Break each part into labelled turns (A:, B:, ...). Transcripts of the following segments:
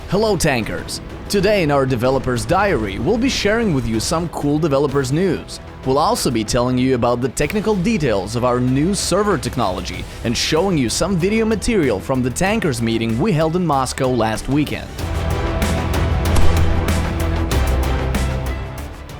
A: Hello tankers! Today in our Developer's Diary, we'll be sharing with you some cool developers news. We'll also be telling you about the technical details of our new server technology and showing you some video material from the tankers meeting we held in Moscow last weekend.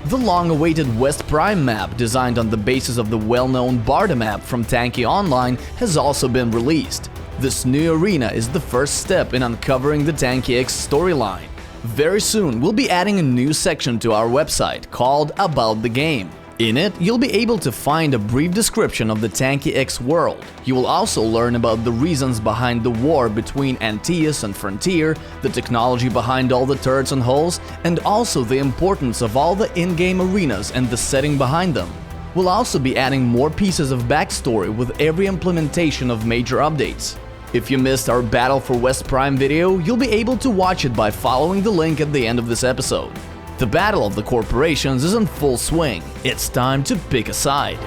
A: The long-awaited West Prime map, designed on the basis of the well-known Barda map from Tanki Online, has also been released. This new arena is the first step in uncovering the Tanki X storyline. Very soon, we'll be adding a new section to our website called About the Game. In it, you'll be able to find a brief description of the Tanki X world. You will also learn about the reasons behind the war between Antaeus and Frontier, the technology behind all the turrets and hulls, and also the importance of all the in-game arenas and the setting behind them. We'll also be adding more pieces of backstory with every implementation of major updates. If you missed our Battle for West Prime video, you'll be able to watch it by following the link at the end of this episode. The battle of the corporations is in full swing. It's time to pick a side.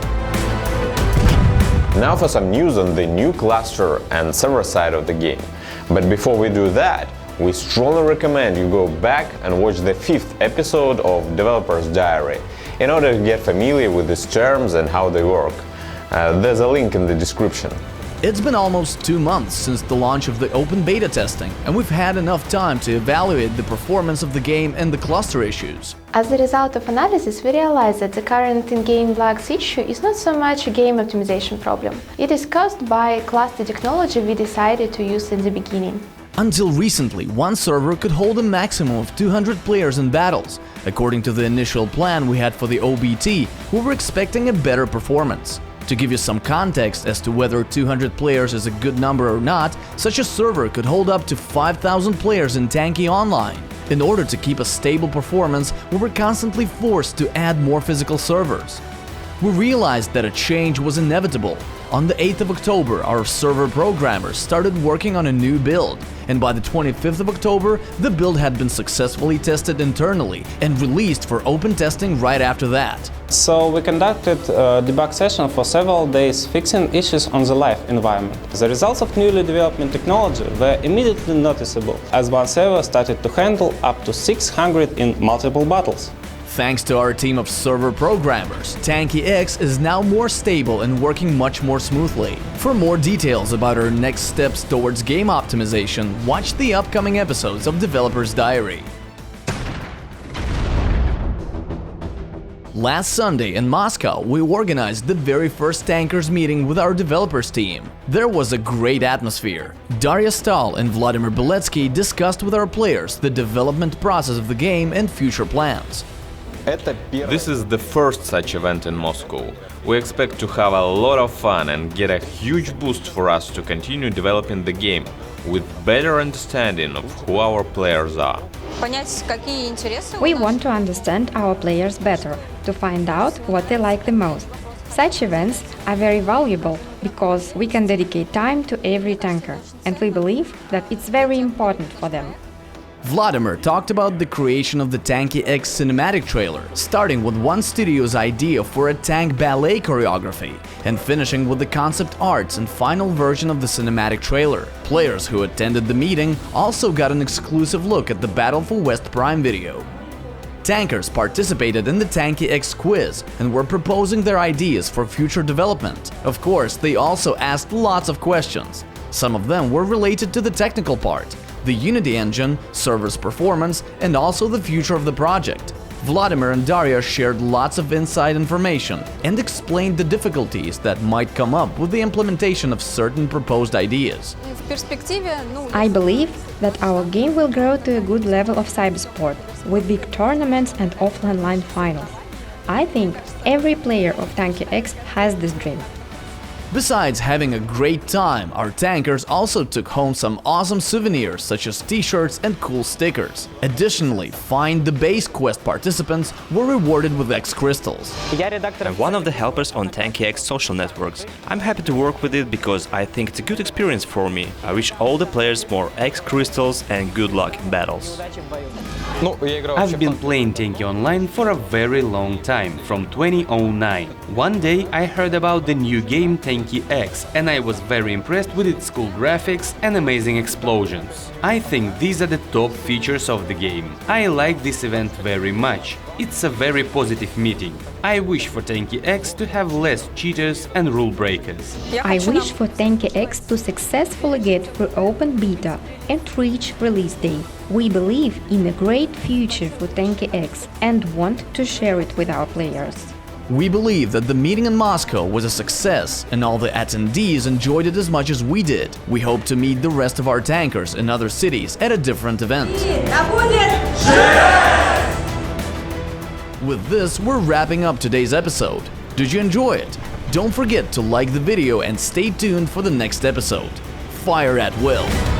B: Now for some news on the new cluster and server side of the game. But before we do that, we strongly recommend you go back and watch the 5th episode of Developer's Diary in order to get familiar with these terms and how they work. There's a link in the description.
A: It's been almost 2 months since the launch of the open beta testing, and we've had enough time to evaluate the performance of the game and the cluster issues.
C: As a result of analysis, we realized that the current in-game lags issue is not so much a game optimization problem. It is caused by cluster technology we decided to use in the beginning.
A: Until recently, one server could hold a maximum of 200 players in battles. According to the initial plan we had for the OBT, we were expecting a better performance. To give you some context as to whether 200 players is a good number or not, such a server could hold up to 5,000 players in Tanki Online. In order to keep a stable performance, we were constantly forced to add more physical servers. We realized that a change was inevitable. On the 8th of October, our server programmers started working on a new build, and by the 25th of October, the build had been successfully tested internally and released for open testing right after that.
D: So we conducted a debug session for several days, fixing issues on the live environment. The results of newly developed technology were immediately noticeable, as one server started to handle up to 600 in multiple battles.
A: Thanks to our team of server programmers, Tanki X is now more stable and working much more smoothly. For more details about our next steps towards game optimization, watch the upcoming episodes of Developer's Diary. Last Sunday in Moscow, we organized the very first Tankers meeting with our developers team. There was a great atmosphere. Darya Stahl and Vladimir Beletskly discussed with our players the development process of the game and future plans.
E: This is the first such event in Moscow. We expect to have a lot of fun and get a huge boost for us to continue developing the game with better understanding of who our players are.
F: We want to understand our players better, to find out what they like the most. Such events are very valuable because we can dedicate time to every tanker, and we believe that it's very important for them.
A: Vladimir talked about the creation of the Tanki X cinematic trailer, starting with one studio's idea for a tank ballet choreography, and finishing with the concept arts and final version of the cinematic trailer. Players who attended the meeting also got an exclusive look at the Battle for West Prime video. Tankers participated in the Tanki X quiz and were proposing their ideas for future development. Of course, they also asked lots of questions. Some of them were related to the technical part, the Unity engine, server's performance, and also the future of the project. Vladimir and Darya shared lots of inside information and explained the difficulties that might come up with the implementation of certain proposed ideas.
F: I believe that our game will grow to a good level of cybersport, with big tournaments and offline line finals. I think every player of Tanki X has this dream.
A: Besides having a great time, our tankers also took home some awesome souvenirs such as t-shirts and cool stickers. Additionally, Find the Base quest participants were rewarded with X crystals.
G: I'm one of the helpers on Tanki X social networks. I'm happy to work with it because I think it's a good experience for me. I wish all the players more X crystals and good luck in battles.
H: I've been playing Tanki Online for a very long time, from 2009. One day I heard about the new game Tanki Tanki X, and I was very impressed with its cool graphics and amazing explosions. I think these are the top features of the game. I like this event very much. It's a very positive meeting. I wish for Tanki X to have less cheaters and rule breakers.
F: I wish for Tanki X to successfully get through open beta and reach release day. We believe in a great future for Tanki X and want to share it with our players.
A: We believe that the meeting in Moscow was a success and all the attendees enjoyed it as much as we did. We hope to meet the rest of our tankers in other cities at a different event. With this, we're wrapping up today's episode. Did you enjoy it? Don't forget to like the video and stay tuned for the next episode. Fire at will!